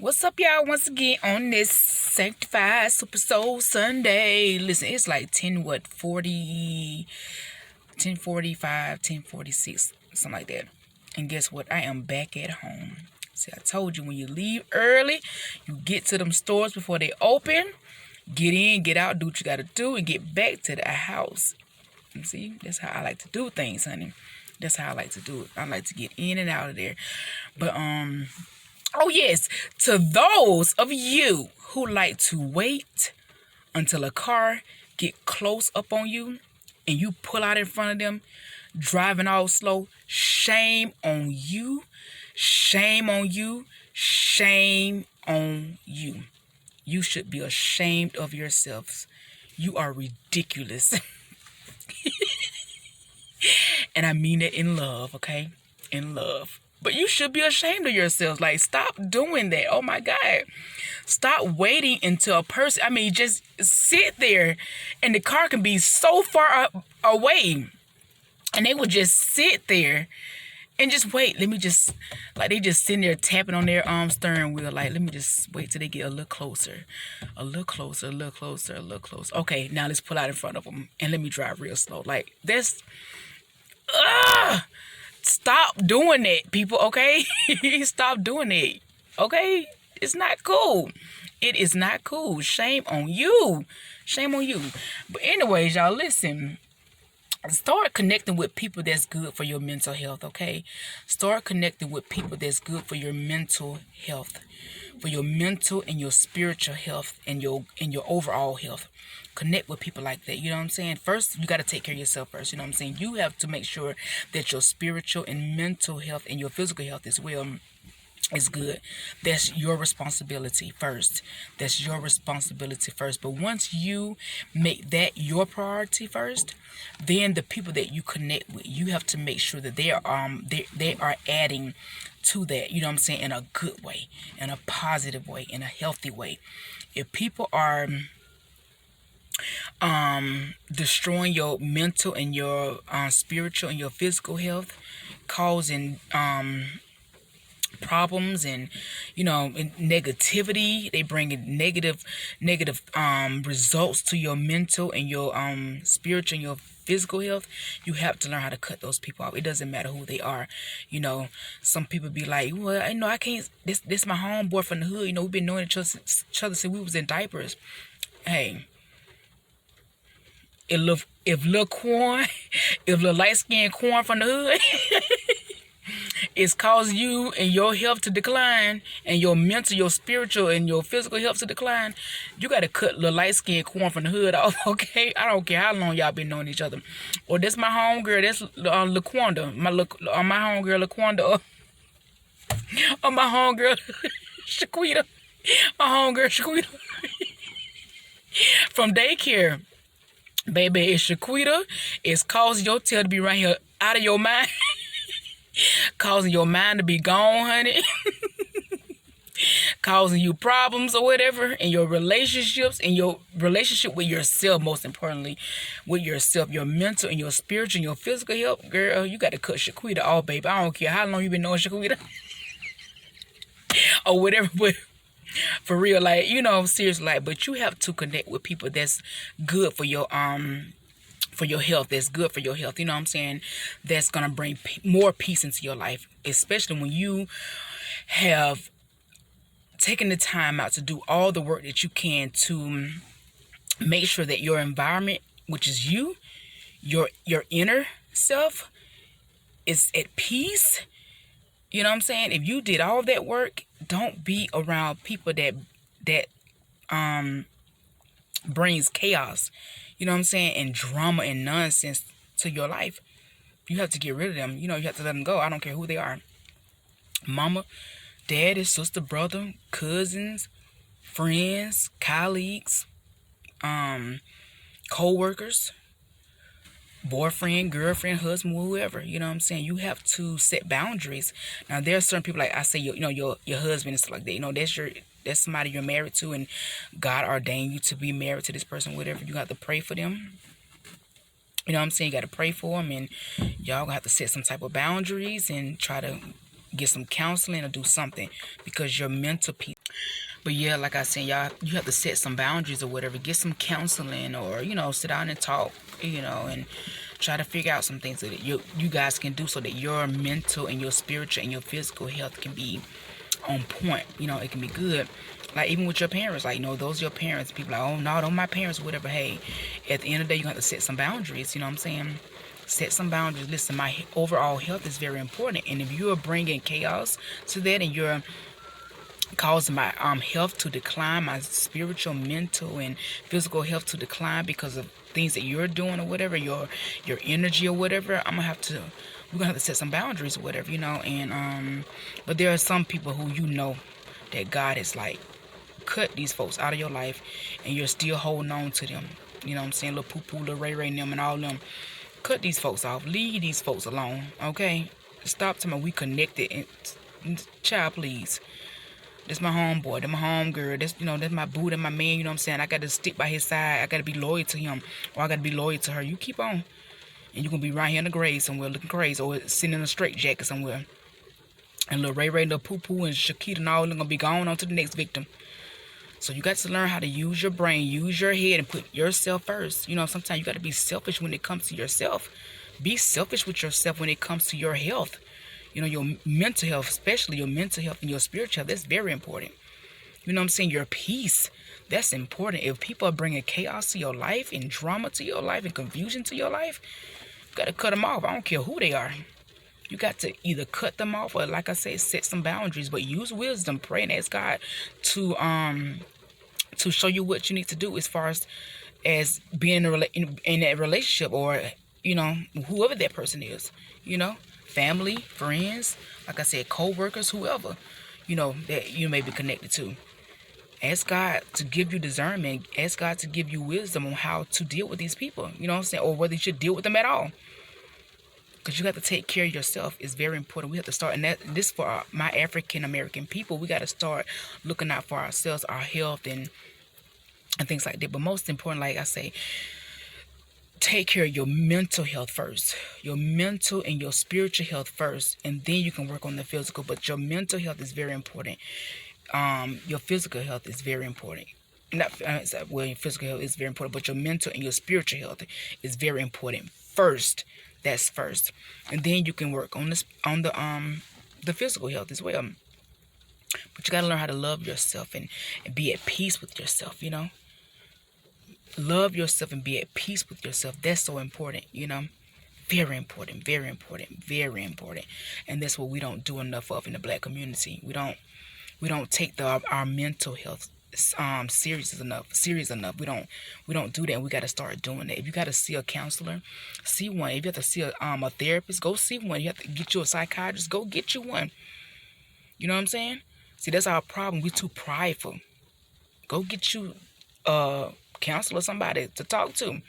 What's up, y'all? Once again on this Sanctified Super Soul Sunday. Listen, it's like 10:45, 10:46, something like that. And guess what? I am back at home. See, I told you, when you leave early, you get to them stores before they open. Get in, get out, do what you gotta do, and get back to the house. And see, that's how I like to do things, honey. That's how I like to do it. I like to get in and out of there. But oh yes, to those of you who like to wait until a car get close up on you and you pull out in front of them, driving all slow, shame on you, shame on you, shame on you. You should be ashamed of yourselves. You are ridiculous. And I mean it in love, okay? In love. But you should be ashamed of yourselves. Like, stop doing that. Oh, my God. Stop waiting until a person, just sit there and the car can be so far away. And they will just sit there and just wait. Let me just, like, they just sitting there tapping on their steering wheel. Like, let me just wait till they get a little closer. A little closer, a little closer, a little closer. Okay, now let's pull out in front of them and let me drive real slow. Like, that's... Stop doing that, people, okay? Stop doing it, okay? It's not cool. It is not cool. Shame on you. Shame on you. But anyways, y'all, listen. Start connecting with people that's good for your mental health, okay? Start connecting with people that's good for your mental health, for your mental and your spiritual health and your overall health. Connect with people like that. You know what I'm saying? First, you got to take care of yourself first. You know what I'm saying? You have to make sure that your spiritual and mental health and your physical health as well is good. That's your responsibility first. That's your responsibility first. But once you make that your priority first, then the people that you connect with, you have to make sure that they are adding to that. You know what I'm saying? In a good way, in a positive way, in a healthy way. If people are destroying your mental and your spiritual and your physical health, causing problems and negativity, they bring negative results to your mental and your spiritual and your physical health. You have to learn how to cut those people off. It doesn't matter who they are. Some people be like, well, I can't, this my homeboy from the hood, we've been knowing each other since we was in diapers. Hey, if little light-skinned corn from the hood is causing you and your health to decline, and your mental, your spiritual, and your physical health to decline, you got to cut little light-skinned corn from the hood off, okay? I don't care how long y'all been knowing each other. Or this my homegirl, that's LaQuanda, my homegirl LaQuanda, or my homegirl Shaquita, my homegirl Shaquita from daycare. Baby, it's Shaquita. It's causing your tail to be right here out of your mind. Causing your mind to be gone, honey. Causing you problems or whatever in your relationships, in your relationship with yourself, most importantly, with yourself, your mental and your spiritual and your physical health. Girl, you got to cut Shaquita off, baby. I don't care how long you been knowing Shaquita. Or whatever, but for real, like, seriously, like, but you have to connect with people that's good for your health, that's good for your health, you know what I'm saying, that's gonna bring more peace into your life, especially when you have taken the time out to do all the work that you can to make sure that your environment, which is you, your inner self, is at peace. You know what I'm saying? If you did all that work, don't be around people that brings chaos, you know what I'm saying, and drama and nonsense to your life. You have to get rid of them. You have to let them go. I don't care who they are. Mama, daddy, sister, brother, cousins, friends, colleagues, co-workers, boyfriend, girlfriend, husband, whoever. You know what I'm saying? You have to set boundaries. Now, there are certain people, like I say, your husband and stuff like that. That's somebody you're married to, and God ordained you to be married to this person, whatever. You have to pray for them. You know what I'm saying? You got to pray for them, and y'all gonna have to set some type of boundaries and try to get some counseling or do something, because your mental peace. But yeah, like I said, y'all, you have to set some boundaries or whatever. Get some counseling, or sit down and talk, and try to figure out some things that you guys can do so that your mental and your spiritual and your physical health can be on point. It can be good. Like even with your parents, like those are your parents. People like, oh no, don't my parents, whatever. Hey, at the end of the day, you have to set some boundaries. You know what I'm saying? Set some boundaries. Listen, my overall health is very important, and if you are bringing chaos to that, and you're causing my health to decline, my spiritual, mental, and physical health to decline because of things that you're doing or whatever, your energy or whatever, we're gonna have to set some boundaries or whatever, and but there are some people who that God is like cut these folks out of your life, and you're still holding on to them. You know what I'm saying? Little Poo-Poo, Little Ray Ray and them and all them. Cut these folks off. Leave these folks alone, okay? Stop telling me we connected. And child, please. That's my homeboy. That's my homegirl. That's my boo. That's my man. You know what I'm saying? I got to stick by his side. I got to be loyal to him. Or I got to be loyal to her. You keep on. And you're going to be right here in the grave somewhere looking crazy. Or sitting in a straitjacket somewhere. And Little Ray Ray, Little Poo-Poo, and Shakita and all them going to be gone on to the next victim. So you got to learn how to use your brain, use your head, and put yourself first. Sometimes you got to be selfish when it comes to yourself. Be selfish with yourself when it comes to your health. Your mental health, especially your mental health and your spiritual health, that's very important. You know what I'm saying? Your peace, that's important. If people are bringing chaos to your life and drama to your life and confusion to your life, you got to cut them off. I don't care who they are. You got to either cut them off or, like I said, set some boundaries. But use wisdom, pray, and ask God to show you what you need to do as far as being in that relationship, or whoever that person is. Family, friends, like I said, co-workers, whoever that you may be connected to. Ask God to give you discernment. Ask God to give you wisdom on how to deal with these people. You know what I'm saying? Or whether you should deal with them at all. Because you got to take care of yourself. It's very important. We have to start, and this for my African American people, we got to start looking out for ourselves, our health, and things like that. But most important, like I say, take care of your mental health first. Your mental and your spiritual health first, and then you can work on the physical. But your mental health is very important. Your physical health is very important. Your physical health is very important, but your mental and your spiritual health is very important first. That's first, and then you can work on the physical health as well. But you gotta learn how to love yourself and be at peace with yourself. Love yourself and be at peace with yourself. That's so important. Very important, very important, very important. And that's what we don't do enough of in the Black community. We don't take our mental health serious enough. We don't do that, and we got to start doing that. If you got to see a counselor, see one. If you have to see a therapist, go see one. You have to get you a psychiatrist, go get you one. You know what I'm saying? See, that's our problem. We're too prideful. Go get you a counselor, somebody to talk to.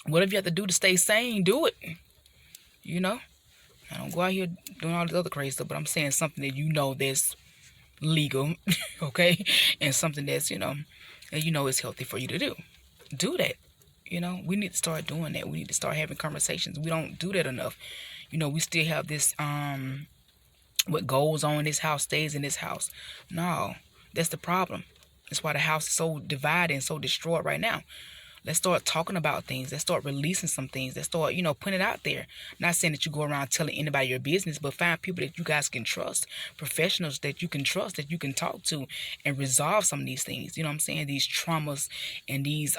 Whatever you have to do to stay sane, do it. I don't go out here doing all this other crazy stuff, but I'm saying something that that's legal, okay, and something that's is healthy for you to do that. We need to start doing that. We need to start having conversations. We don't do that enough. We still have this what goes on in this house stays in this house. No, that's the problem. That's why the house is so divided and so destroyed right now. Let's start talking about things. Let's start releasing some things. Let's start, putting it out there. Not saying that you go around telling anybody your business, but find people that you guys can trust, professionals that you can trust, that you can talk to, and resolve some of these things. You know what I'm saying? These traumas and these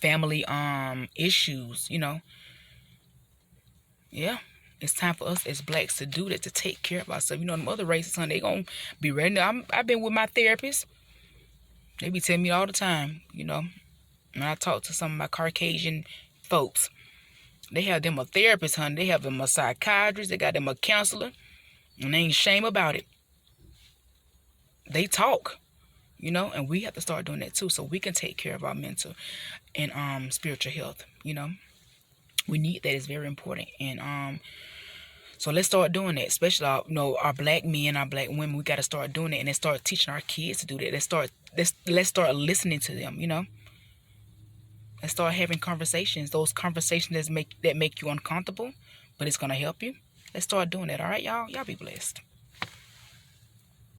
family issues. Yeah. It's time for us as Blacks to do that, to take care of ourselves. Them other races, they gonna be ready. I've been with my therapist. They be telling me all the time, when I talk to some of my Caucasian folks, they have them a therapist, honey. They have them a psychiatrist. They got them a counselor. And they ain't shame about it. They talk, and we have to start doing that too, so we can take care of our mental and spiritual health. We need that. It's very important. And so let's start doing that, especially our Black men, our Black women. We got to start doing it, and then start teaching our kids to do that. Let's start listening to them. Let's start having conversations. Those conversations that make you uncomfortable, but it's gonna help you. Let's start doing that. All right, y'all? Y'all be blessed.